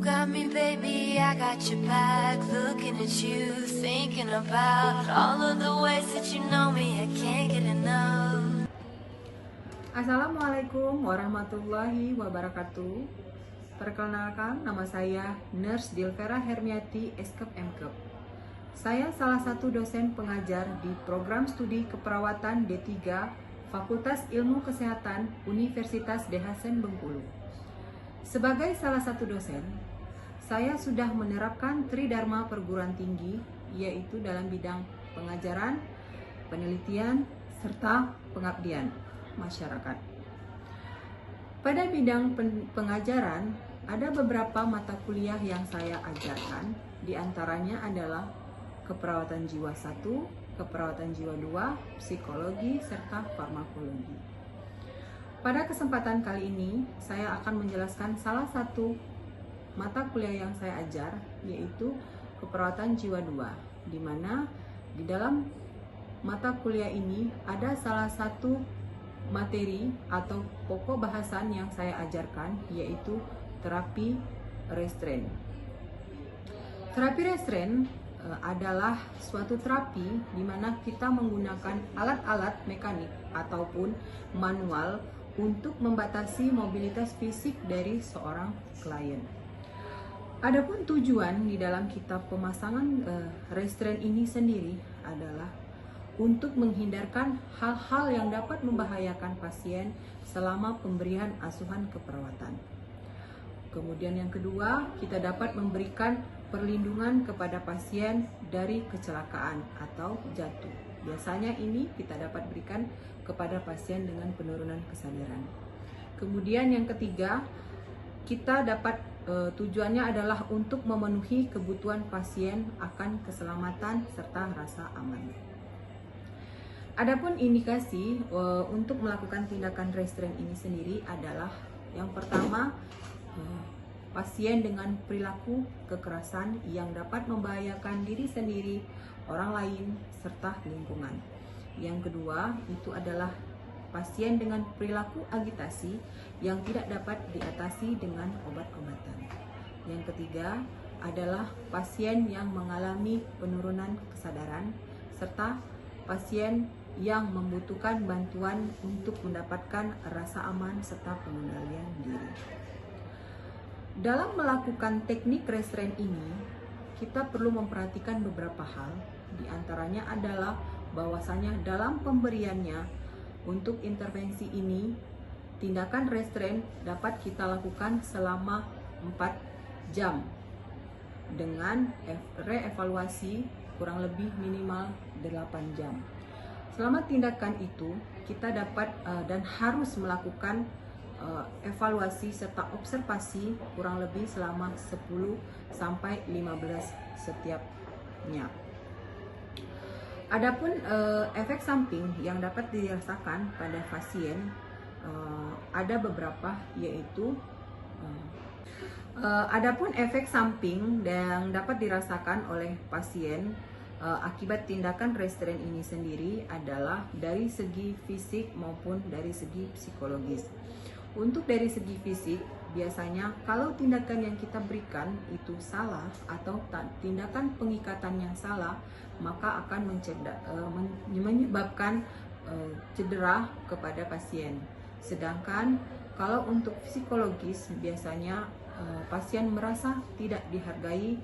got me, baby, I got your back. Looking at you, thinking about all of the ways that you know me, I can't get enough. Assalamualaikum warahmatullahi wabarakatuh. Perkenalkan, nama saya Nurse Dilvera Hermiati, Eskep Mkep. Saya salah satu dosen pengajar di program studi keperawatan D3 Fakultas Ilmu Kesehatan Universitas D. Hasan Bengkulu. Sebagai salah satu dosen, saya sudah menerapkan Tridharma perguruan tinggi, yaitu dalam bidang pengajaran, penelitian, serta pengabdian masyarakat. Pada bidang pengajaran, ada beberapa mata kuliah yang saya ajarkan, diantaranya adalah keperawatan jiwa 1, keperawatan jiwa 2, psikologi, serta farmakologi. Pada kesempatan kali ini, saya akan menjelaskan salah satu mata kuliah yang saya ajar, yaitu keperawatan jiwa 2, di mana di dalam mata kuliah ini ada salah satu materi atau pokok bahasan yang saya ajarkan, yaitu terapi restrain. Terapi restrain adalah suatu terapi di mana kita menggunakan alat-alat mekanik ataupun manual untuk membatasi mobilitas fisik dari seorang klien. Adapun tujuan di dalam kitab pemasangan restrain ini sendiri adalah untuk menghindarkan hal-hal yang dapat membahayakan pasien selama pemberian asuhan keperawatan. Kemudian yang kedua, kita dapat memberikan perlindungan kepada pasien dari kecelakaan atau jatuh. Biasanya ini kita dapat berikan kepada pasien dengan penurunan kesadaran. Kemudian yang ketiga, kita dapat tujuannya adalah untuk memenuhi kebutuhan pasien akan keselamatan serta rasa aman. Adapun indikasi untuk melakukan tindakan restrain ini sendiri adalah yang pertama, pasien dengan perilaku kekerasan yang dapat membahayakan diri sendiri, orang lain, serta lingkungan. Yang kedua, itu adalah pasien dengan perilaku agitasi yang tidak dapat diatasi dengan obat-obatan. Yang ketiga adalah pasien yang mengalami penurunan kesadaran, serta pasien yang membutuhkan bantuan untuk mendapatkan rasa aman serta pengendalian diri. Dalam melakukan teknik restrain ini, kita perlu memperhatikan beberapa hal. Di antaranya adalah bahwasanya dalam pemberiannya untuk intervensi ini, tindakan restrain dapat kita lakukan selama 4 jam dengan reevaluasi kurang lebih minimal 8 jam. Selama tindakan itu, kita dapat dan harus melakukan evaluasi serta observasi kurang lebih selama 10 sampai 15 setiapnya. Adapun efek samping yang dapat dirasakan pada pasien ada beberapa, yaitu adapun efek samping yang dapat dirasakan oleh pasien akibat tindakan restrain ini sendiri adalah dari segi fisik maupun dari segi psikologis. Untuk dari segi fisik, biasanya kalau tindakan yang kita berikan itu salah atau tindakan pengikatan yang salah, maka akan menyebabkan cedera kepada pasien. Sedangkan kalau untuk psikologis, biasanya pasien merasa tidak dihargai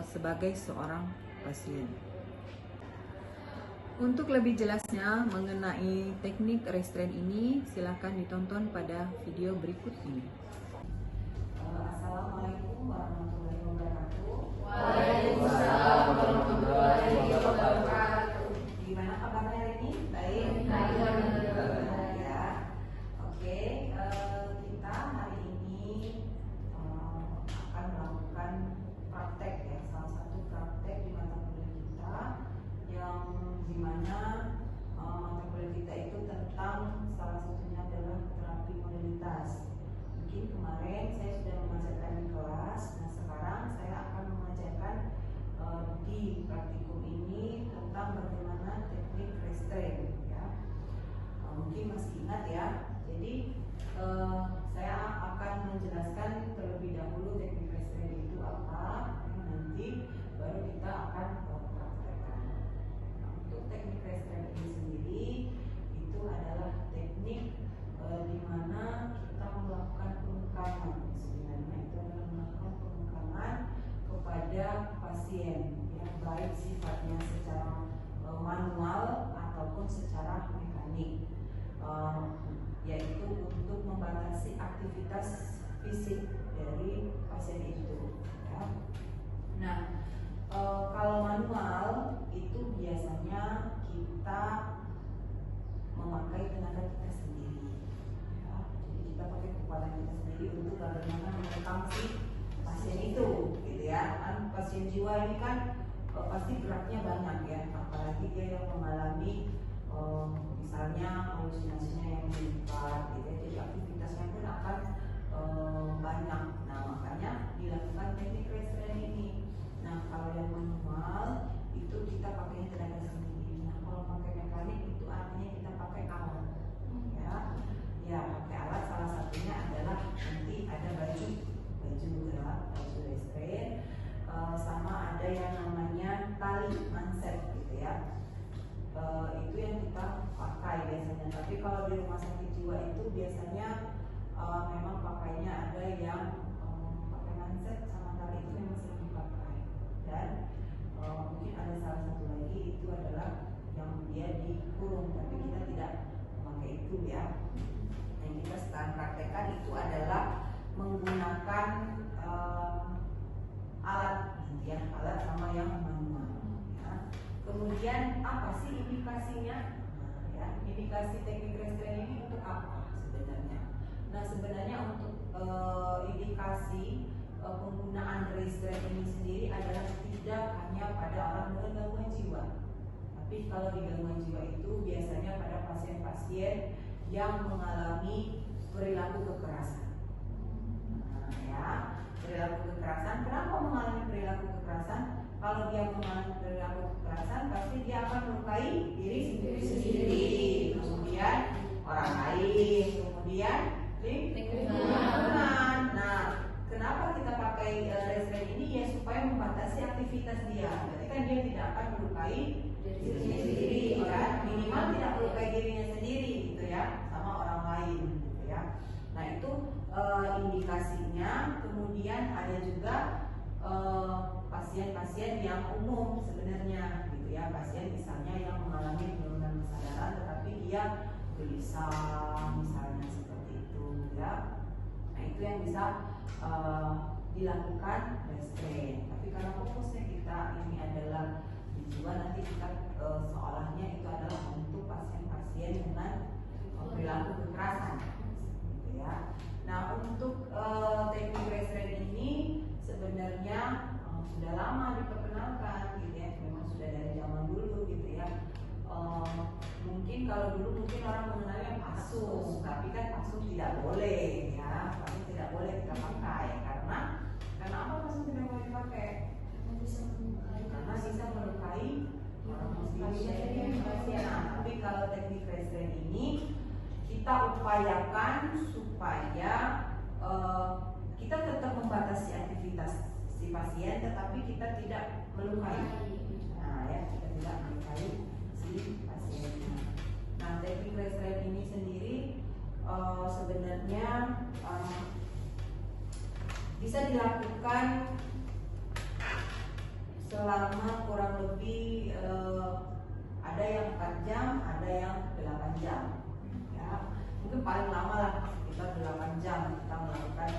sebagai seorang pasien. Untuk lebih jelasnya mengenai teknik restrain ini, silakan ditonton pada video berikut ini. Assalamualaikum warahmatullahi wabarakatuh. Waalaikumsalam warahmatullahi wabarakatuh. Gimana kabarnya hari ini? Baik. Ya. Oke, kita hari ini akan melakukan praktek ya, salah satu praktek di mata kuliah kita yang dimana mata kuliah kita itu tentang salah satunya adalah terapi modalitas. Mungkin kemarin saya sudah mengajarkan di kelas, nah sekarang saya akan mengajarkan di praktikum ini tentang bagaimana teknik restrain ya. Mungkin masih ingat ya. Jadi saya akan menjelaskan terlebih dahulu teknik restrain kepada pasien, ya, baik sifatnya secara manual ataupun secara mekanik, yaitu untuk membatasi aktivitas fisik dari pasien itu. Ya. Nah, kalau manual itu biasanya kita memakai tenaga kita sendiri, ya. Jadi kita pakai kekuatan kita sendiri untuk bagaimana menekan si pasien itu, gitu ya. Kan pasien jiwa ini kan pasti geraknya banyak ya, apalagi dia yang mengalami misalnya halusinasinya yang meningkat, gitu ya. Jadi aktivitasnya pun akan banyak. Nah, makanya dilakukan teknik restrain ini. Nah, kalau yang manual itu kita pakainya tenaga sendiri. Nah, kalau pakai mekanik itu artinya kita pakai alat, ya. Ya, pakai alat salah satunya adalah nanti ada baju ya, baju restrain, sama ada yang namanya tali manset, gitu ya. Itu yang kita pakai biasanya. Tapi kalau di rumah sakit jiwa itu biasanya memang pakainya ada yang pakai manset sama tali, itu memang sering dipakai. Dan mungkin ada salah satu lagi, itu adalah yang dia dikurung, tapi kita tidak memakai itu ya. Yang kita sedang praktekkan itu adalah menggunakan alat, ya, alat sama yang manual. Ya. Kemudian apa sih indikasinya? Nah, ya, indikasi teknik restrain ini untuk apa sebenarnya? Nah, sebenarnya untuk indikasi penggunaan restrain ini sendiri adalah tidak hanya pada orang dengan gangguan jiwa, tapi kalau di gangguan jiwa itu biasanya pada pasien-pasien yang mengalami perilaku kekerasan. Nah, ya, perilaku kekerasan. Kenapa mengalami perilaku kekerasan? Kalau dia mengalami perilaku kekerasan, pasti dia akan melukai diri sendiri, kemudian orang lain, kemudian lingkungan. Nah, kenapa kita pakai restrain ini? Ya supaya membatasi aktivitas dia. Berarti kan dia tidak akan melukai dirinya sendiri, kan? Minimal tidak melukai dirinya sendiri, gitu ya, sama orang lain, gitu ya. Nah, itu indikasinya. Kemudian ada juga pasien-pasien yang umum sebenarnya, gitu ya. Pasien misalnya yang mengalami penurunan kesadaran, tetapi dia gelisah, misalnya seperti itu, ya. Nah, itu yang bisa dilakukan restrain. Tapi karena fokusnya kita ini adalah di jiwa, nanti kita seolahnya itu adalah untuk pasien-pasien dengan perilaku kekerasan, gitu ya. Nah, untuk teknik restrain ini sebenarnya sudah lama diperkenalkan, gitu ya. Memang sudah dari zaman dulu, gitu ya. Mungkin kalau dulu mungkin orang mengenalnya pasung, tapi kan pasung tidak boleh, ya. Pasung tidak boleh kita pakai karena apa pasung tidak boleh dipakai? Karena bisa melukai orang pasien. Nah, tapi kalau teknik restrain ini kita upayakan supaya kita tetap membatasi aktivitas si pasien, tetapi kita tidak melukai. Nah, ya, kita tidak melukai si pasiennya. Nah, teknik restrain ini sendiri sebenarnya bisa dilakukan selama kurang lebih ada yang 4 jam, ada yang 8 jam. Ya, mungkin paling lama lah kita 8 jam kita melakukan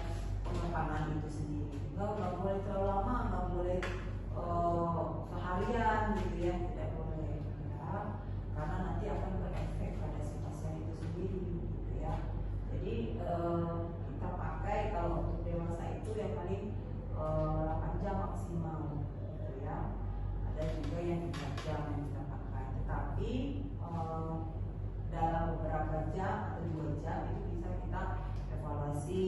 pengekangan itu sendiri. Nggak boleh terlalu lama, nggak boleh seharian, gitu ya, tidak boleh, ya. Karena nanti akan berefek pada si pasien itu sendiri, gitu ya. Jadi kita pakai kalau untuk dewasa itu yang paling 8 jam maksimal, gitu ya. Ada juga yang 3 jam yang kita pakai, tetapi dalam beberapa jam atau 2 jam itu bisa kita evaluasi,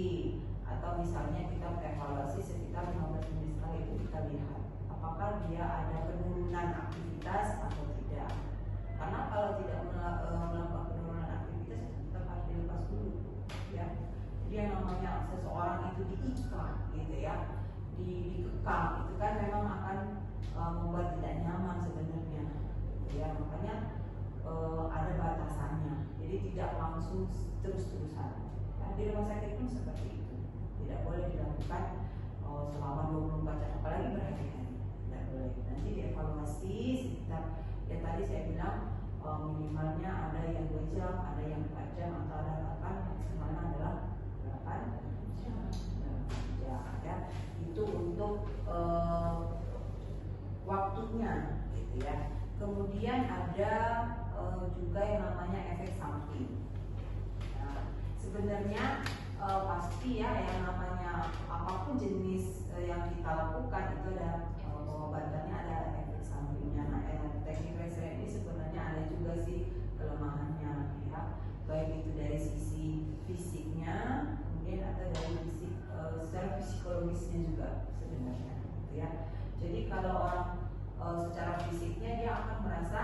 atau misalnya kita evaluasi sekitar 15 menit sekali, itu kita lihat apakah dia ada penurunan aktivitas atau tidak. Karena kalau tidak melakukan penurunan aktivitas, tetap harus dilepas dulu, ya. Jadi yang namanya seseorang itu diikat, gitu ya, dikekang, itu kan memang akan membuat tidak nyaman sebenarnya, gitu ya. Makanya ada batasannya, jadi tidak langsung terus-terusan. Nah, di rumah sakit pun seperti itu, tidak boleh dilakukan selama 24 jam, apalagi berhari-hari. sekitar, ya tadi saya bilang minimalnya ada yang 2 jam, ada yang 4 jam, atau ada bahkan maksimalnya adalah 8 jam. Ya, itu untuk waktunya gitu ya. Kemudian ada juga yang namanya efek samping. Nah, sebenarnya pasti ya yang namanya apapun jenis yang kita lakukan itu ada pengobatan ada efek sampingnya. Nah, teknik restoran ini sebenarnya ada juga sih kelemahannya ya, baik itu dari sisi fisiknya, kemudian atau dari sisi secara psikologisnya juga sebenarnya gitu ya. Jadi kalau orang secara fisiknya dia akan merasa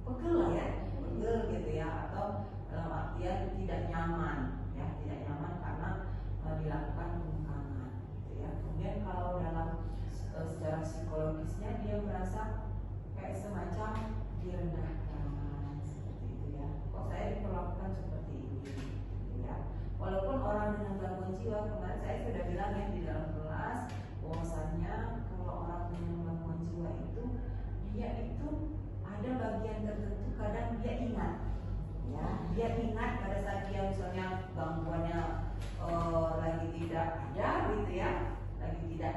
pegel lah ya, pegel gitu ya, atau dalam artian tidak nyaman ya, tidak nyaman karena dilakukan pembungkaman gitu ya. Kemudian kalau dalam secara psikologisnya dia merasa kayak semacam direndahkan seperti itu ya. Kok saya diperlakukan seperti ini gitu ya. Walaupun orang dengan gangguan jiwa, kemarin saya sudah bilang ya di dalam kelas bahwasannya kalau orang dengan gangguan jiwa itu dia itu ada bagian tertentu kadang dia ingat ya, dia ingat pada saat dia misalnya gangguannya lagi tidak ada gitu ya, lagi tidak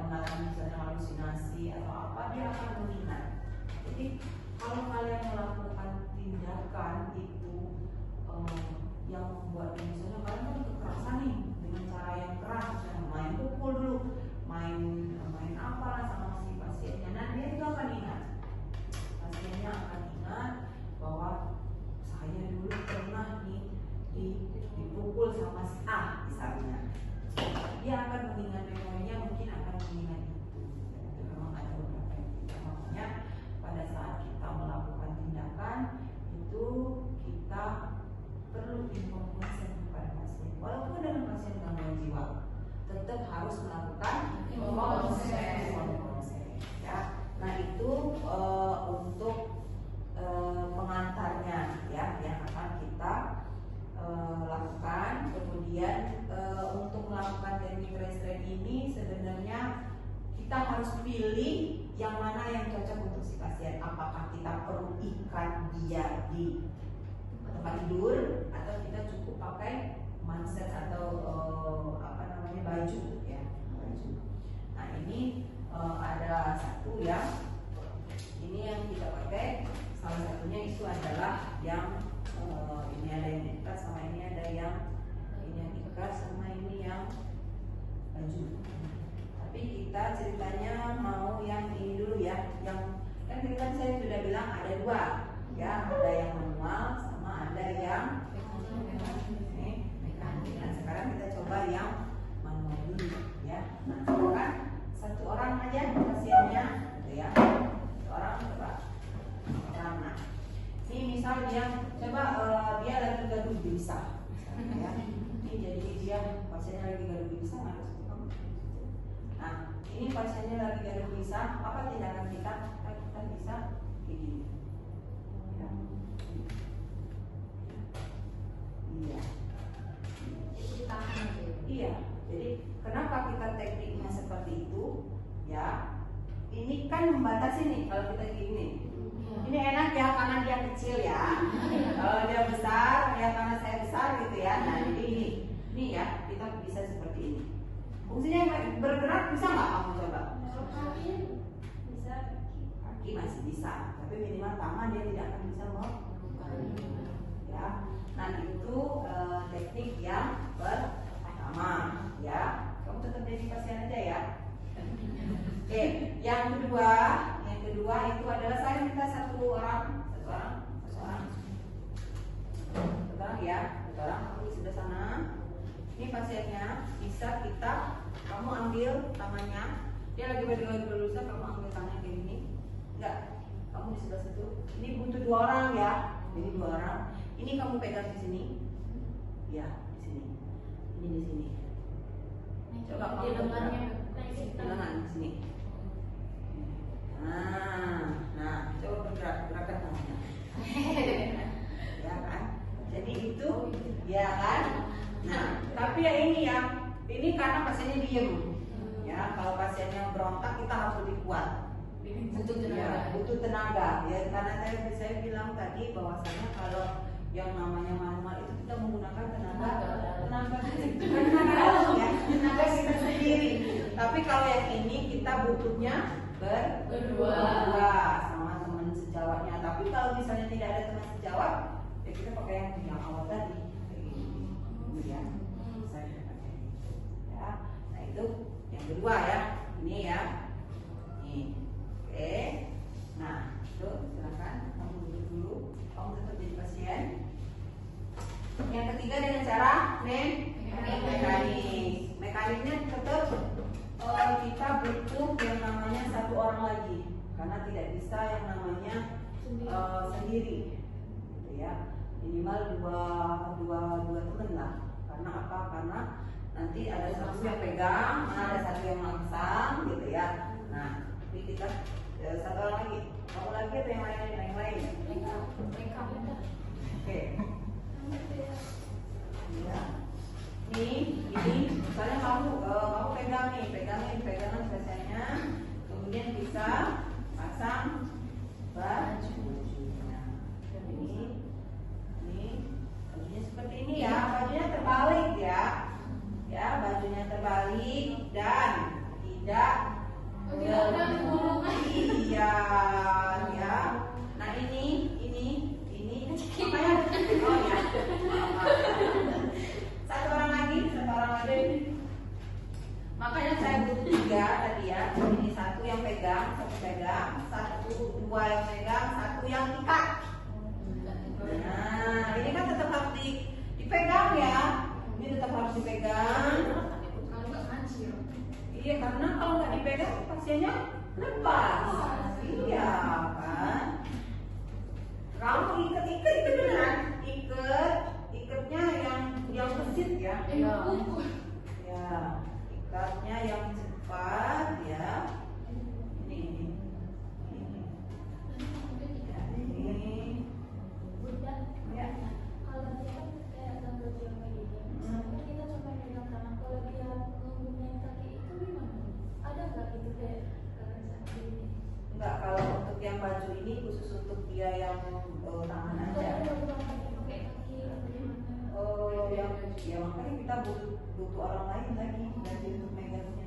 mengalami misalnya halusinasi atau apa, dia akan mengingat. Jadi kalau kalian melakukan tindakan itu yang membuat misalnya kalian kan kekerasan nih dengan cara yang keras, misalnya main pukul dulu, main apalah sama si pasiennya, nah dia itu akan ingat, pasiennya akan ingat bahwa saya dulu pernah nih dipukul sama si A misalnya. Dia akan mengingat memorinya, mungkin akan mengingat itu memang ada beberapa yang tidak. Makanya pada saat kita melakukan tindakan itu kita perlu informasi kepada pasien. Walaupun dengan pasien gangguan jiwa, tetap harus melakukan konsen. Ya. Nah itu untuk pengantarnya ya yang akan kita lakukan. Kemudian untuk melakukan teknik restraint ini sebenarnya kita harus pilih yang mana yang cocok untuk si pasien. Apakah kita perlu ikat dia di tempat tidur atau kita cukup pakai manset atau baju ya, baju. Nah ini ada satu ya, ini yang kita pakai, salah satunya itu adalah yang ini ada yang ikat sama ini ada yang ikat sama ini yang baju. Tapi kita ceritanya mau yang ini dulu ya, yang kan tadi saya sudah bilang ada 2 ya, ada yang manual sama ada yang mekanik. Nah sekarang kita coba yang manual dulu ya. Nah sekarang 1 orang aja pasiennya gitu ya, 1 orang coba orang. Nah ini misal dia coba dia lagi gaduh gelisah ya. Ini jadi dia pasiennya lagi gaduh gelisah, nah ini pasiennya lagi gaduh gelisah, apa tindakan kita bisa begini ya. Iya, jadi kenapa kita tekniknya seperti itu ya, ini kan membatasi nih kalau kita gini. Ini enak ya karena dia kecil ya, kalau dia besar ya karena saya besar gitu ya. Nah jadi ini ya kita bisa seperti ini. Fungsinya bergerak bisa nggak kamu coba? Bisa, kaki masih bisa, tapi minimal tangan dia tidak akan bisa melakukan ya. Nah itu teknik yang pertama ya. Kamu tetap jadi pasien aja ya. Oke, yang kedua itu adalah saya minta satu orang ya, kamu di sebelah sana. Ini pasiennya, bisa kamu ambil tangannya, dia lagi berusaha, kamu ambil tangannya kayak gini. Enggak, kamu di sebelah situ. Ini butuh 2 orang ya, jadi 2 orang. Ini kamu pegang di sini, ya di sini. Ini di sini. Coba kamu di lengan di sini. Nah, coba gerakan tangannya. Ya kan? Jadi itu, ya kan? Nah, tapi ya ini karena pasiennya diem. Ya, kalau pasiennya berontak kita harus lebih kuat. butuh tenaga. Ya, butuh tenaga. Ya, karena saya bilang tadi bahwasanya kalau yang namanya manual itu kita menggunakan tenaga dalam ya, tenaga kita sendiri. Tapi kalau yang ini kita butuhnya berdua sama teman sejawatnya. Tapi kalau misalnya tidak ada teman sejawat, ya kita pakai yang awal tadi. Ya, saya pakai ya. Nah itu yang kedua ya, ini ya, nih, oke. Nah itu silakan kamu duduk dulu, kamu tetap jadi pasien. Yang ketiga dengan cara mekanik. Mekaniknya tetap kita butuh yang namanya satu orang lagi, karena tidak bisa yang namanya sendiri, gitu ya. Minimal dua teman lah. Karena apa? Karena nanti ada satu yang pegang, ada satu yang langsang, gitu ya. Nah, tapi kita satu orang lagi. Mau lagi atau yang lain? Oke. Ya. Ini, misalnya kamu pegangan biasanya, kemudian bisa pasang baju. Nah, ini bajunya seperti ini ya, bajunya terbalik ya, bajunya terbalik dan tidak iya ya. Nah ini makanya satu orang lagi. Makanya saya butuh 3 tadi ya. Ini satu yang pegang, dua yang pegang, satu yang ikat. Nah, ini kan tetap harus dipegang ya. Ini tetap harus dipegang. Iya, karena kalau nggak dipegang pasiennya lepas. Iya kan. Kamu ikat itu beneran. Ikatnya yang mesin ya. Ya, ikatnya yang cepat ya. Ini. Ya. Kalau dia kan kayak tanggal jam ini, misalnya kita cuma pegang tangan, kalau dia menggunakan kaki itu gimana? Ada nggak gitu kayak seperti ini? Enggak, kalau untuk yang baju ini khusus untuk dia yang tangan aja. Oh, yang ya makanya kita butuh orang lain lagi nanti untuk megangnya.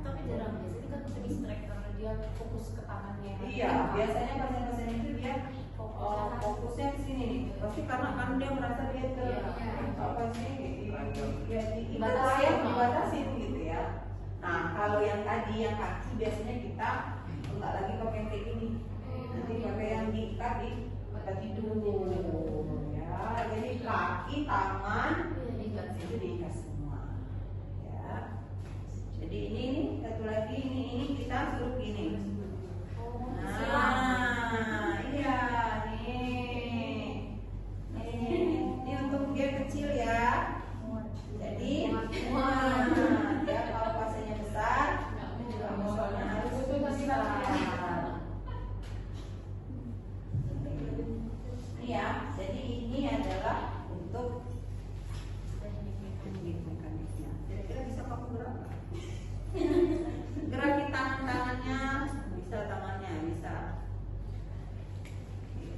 Tapi jarang biasanya kita bisa distract karena dia fokus ke tangannya. Iya, biasanya pasien-pasien itu dia fokusnya ke sini nih. Pasti karena kan dia merasa dia apa sih dibatasi gitu ya. Nah, kalau yang tadi yang kaki biasanya kita enggak lagi pakai kayak gini. Nanti pakai yang diikat di tempat tidur ya. Jadi kaki, tangan itu diikat semua. Ya. Jadi ini satu lagi ini kita suruh gini. Nah, iya nih. Ini untuk dia kecil ya. Jadi, dia kalau pasiennya besar, misalnya harus besar. Ini ya. Jadi ini adalah untuk mekaniknya. Kira-kira bisa kamu gerak nggak? Gerakin tangannya, bisa tangannya bisa. Ini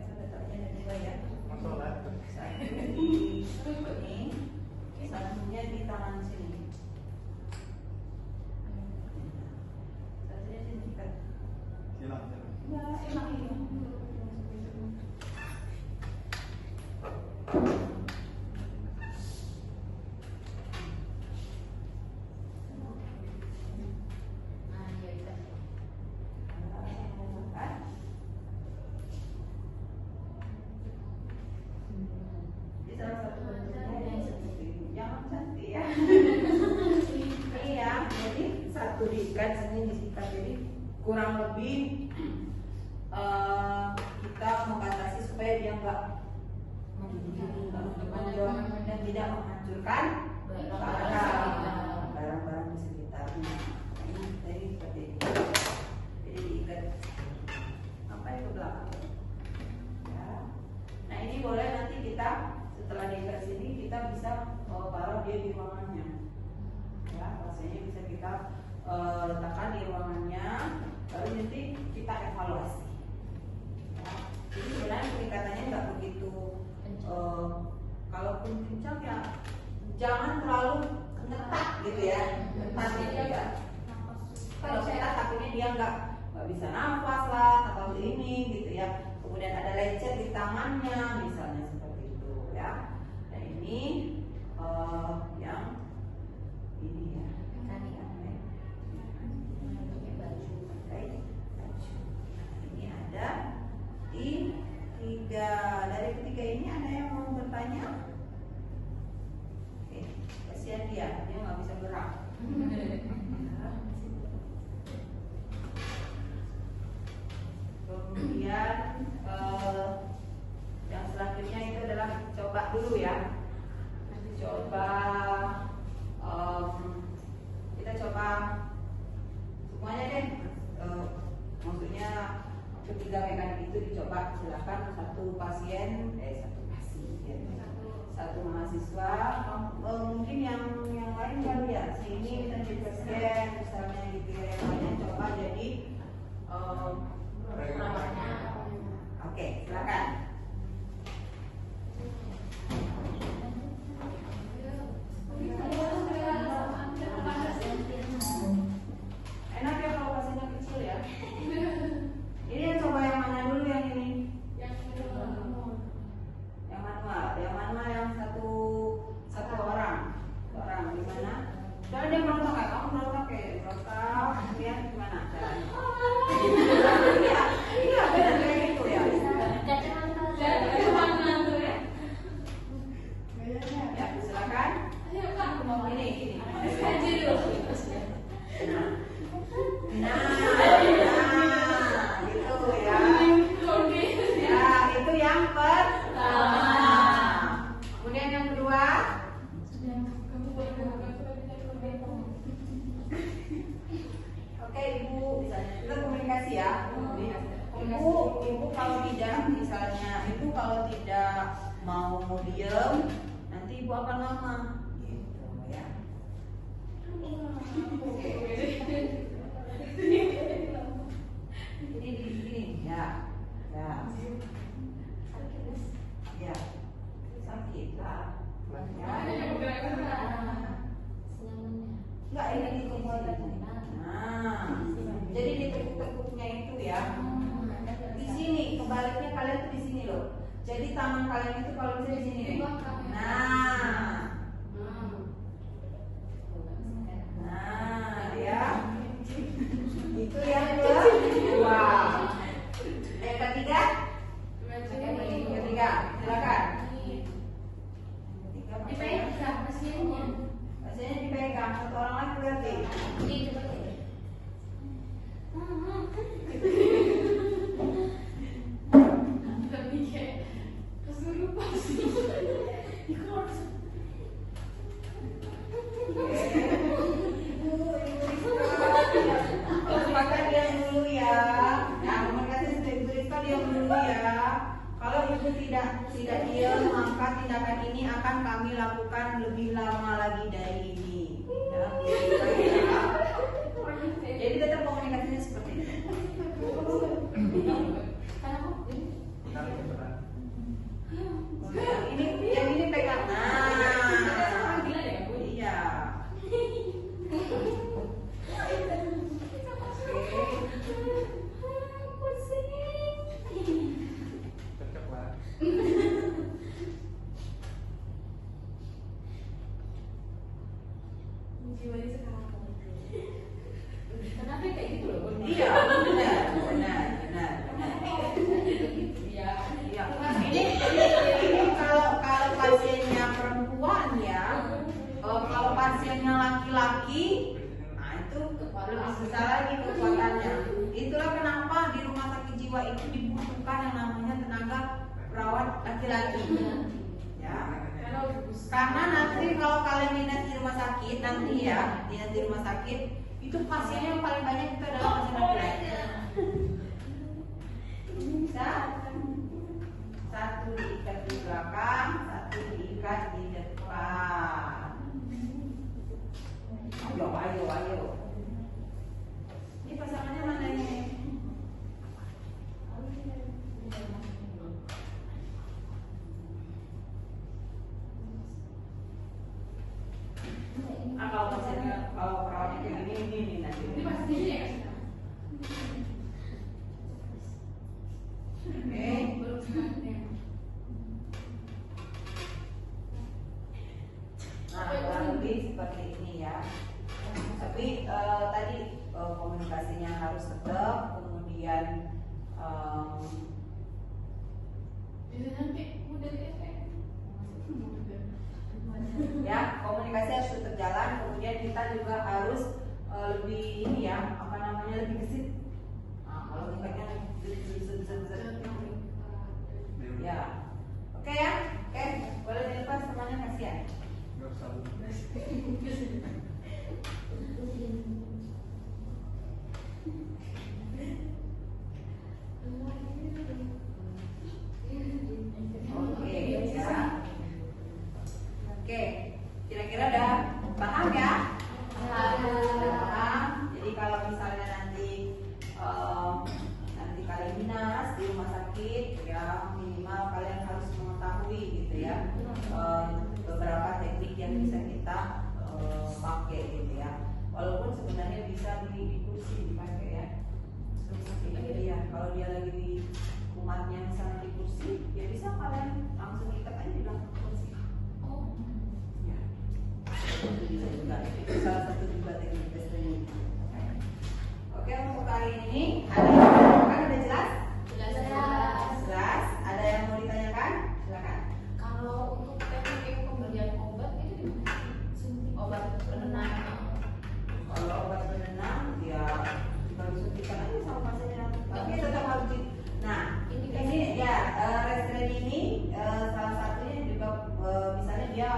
kan ada tangannya ada 2 ya. Satunya di tangan sini. Satunya sini kan. Ya, enak ini. Kurang lebih kita membatasi supaya dia nggak dan tidak menghancurkan barang-barang di sekitarnya. Ini tadi seperti ini. Jadi diikat sampai ke belakang. Ya. Nah ini boleh nanti kita setelah diikat sini kita bisa taruh dia di ruangannya. Ya, pasiennya bisa kita letakkan di ruangan gitu ya, getar gitu ya. Kalau sehat takutnya dia nggak bisa nafas lah atau ini gitu ya. Kemudian ada lecet di tangannya misalnya seperti itu ya. Dan ini yang ini ya. Ini ada di tiga. Dari ketiga ini ada yang mau bertanya? Oke, kasihan dia nggak bisa gerak. Kemudian yang selanjutnya itu adalah coba dulu ya. Coba kita coba semuanya deh. Maksudnya ketiga mekanik itu dicoba. Silakan satu mahasiswa. Mungkin yang lain kali ya. Sini bisa jadi pasien, misalnya gitu ya. Yang lainnya coba jadi oke, silakan. Enak ya kalau pasiennya kecil ya. Ini yang coba yang mana dulu yang ini? Yang manual. Yang manual yang satu orang gimana? Jangan dia merontak kayak kamu merontak kemudian gimana caranya? Iya benar kayak gitu ya. Ya silakan. Ini. Nah, gitu ya. Ya, itu yang pertama. Kemudian yang kedua. Oke, Ibu, misalnya kita komunikasi ya. Ibu kalau tidak, misalnya Ibu kalau tidak mau diem, nanti Ibu akan lama. Gitu ya. Oke. Ini ya. Ya. Sakit lah. Enggak, ini ditekuk. Nah, jadi ditekuk-tekuknya itu ya. Di sini, kebaliknya kalian tuh di sini loh. Jadi tangan kalian itu kalau bisa di sini nih. Nah, ya. Itu yang kedua. Yang ketiga? Ketiga, silakan. Dipegang pasiennya. Pasiennya dipegang, satu orang lagi berarti. Tapi kayak kesurupan sih. Maka dia dulu ya. Nah, komunikasi Ibu Rizka dia dulu ya. Kalau Ibu tidak diam, maka tindakan ini akan kami lakukan lebih lama lagi dari ini. Ya, jadi tetap komunikasinya seperti ini. Yang ini pegang. Nah, iya. Kenapa kayak gitu loh? Iya, benar. Iya. Ini kalau pasiennya perempuan ya, kalau pasiennya laki-laki, nah itu lebih besar lagi kekuatannya. Itulah kenapa di rumah sakit jiwa itu dibutuhkan yang namanya tenaga perawat laki-laki. Ya. Karena nanti kalau kalian dinas di rumah sakit nanti ya, dinas di rumah sakit itu pasiennya yang paling banyak itu adalah pasien laki-laki. Bisa? Satu diikat di belakang, satu diikat di depan. Ayo. Ini pasangannya mana ini? Kalau pasien Tapi tadi komunikasinya harus tetap, kemudian ya komunikasi harus tetap jalan. Kemudian kita juga harus lebih ini ya, apa namanya, lebih gesit. Nah, kalau impactnya ya, oke ya, oke, boleh dilepas temannya, kasihan. Oke ya. Oke, kira-kira udah paham ya? Paham. Jadi kalau misalnya nanti kalian dinas di rumah sakit, ya minimal kalian harus mengetahui gitu ya beberapa teknik yang bisa kita pakai gitu ya. Walaupun sebenarnya bisa di kursi dipakai ya. Jadi ya kalau dia lagi di umatnya misalnya di kursi, ya bisa kalian langsung ikat aja di belakang kursi. Ya. Itu bisa juga. Itu salah satu juga teknik tes training. Oke, untuk kali ini ada yang mau ditanyakan, udah jelas? Jelas. Ada yang mau ditanyakan? Silakan. Kalau untuk teknik pemberian obat itu suntik obat penenang. Kalau obat penenang, ya tinggal disuntikan aja sama pasiennya. Tapi tetap harus di. Nah, ini ya restrain ini salah satunya juga misalnya dia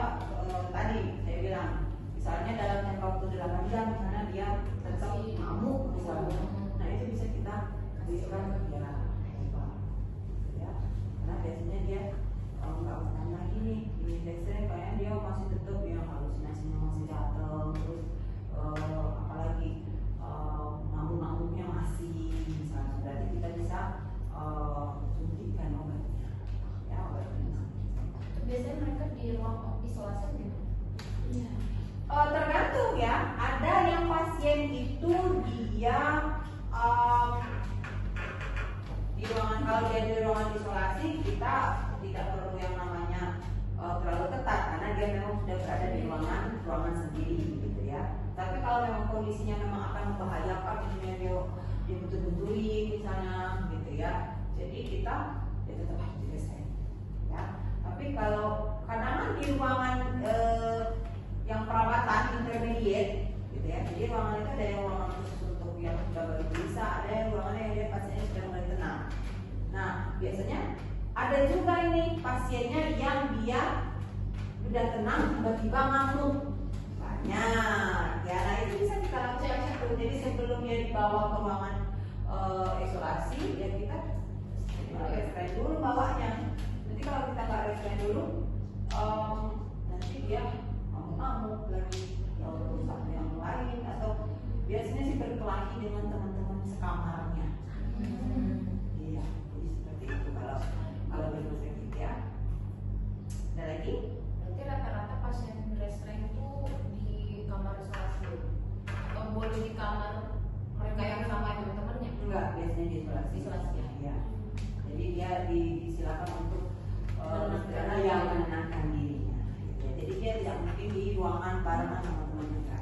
tadi saya bilang, misalnya dalam jangka waktu 8 jam, misalnya dia tetap ngamuk misalnya. Nah itu bisa kita kasihkan ya obat, ya. Karena biasanya dia nggak tahan lagi nih di restrain, kayaknya dia masih tetap yang halusinasinya masih datang, terus apalagi ngamuk-ngamuknya masih misalnya, berarti kita bisa suntikan obatnya, ya obat penenang. Biasanya mereka di ruang isolasi gitu. Iya. Tergantung ya, ada yang pasien itu dia di ruangan, kalau dia di ruangan isolasi kita tidak perlu yang namanya terlalu ketat karena dia memang sudah berada di ruangan sendiri gitu ya. Tapi kalau memang kondisinya memang akan membahayakan, misalnya dia betul-betulin misalnya gitu ya, jadi kita ya tetap harus direstrain ya. Tapi kalau kadang di ruangan yang perawatan intermediate gitu ya, jadi ruangan itu ada yang ruangan khusus untuk yang sudah baru bisa, ada yang ruangan yang dia pasiennya sudah mulai tenang. Nah biasanya ada juga ini pasiennya yang dia sudah tenang tiba-tiba ngamuk banyak ya. Nah itu bisa kita lakukan. Jadi sebelum dia dibawa ke ruangan isolasi ya kita restrain dulu bawanya. Nanti kalau kita nggak restrain dulu nanti dia ngamuk lagi, rusak yang lain, atau biasanya sih berkelahi dengan teman-teman sekamarnya. Iya, jadi seperti itu kalau di rumah sakit ya. Ada lagi? Berarti rata-rata pasien restrain itu di kamar isolasi atau boleh di kamar mereka yang sama teman-temannya? Enggak, biasanya di isolasi. Ya. Jadi dia disilakan untuk karena yang menenangkan dirinya. Gitu. Jadi dia tidak mungkin di ruangan barengan sama teman-teman.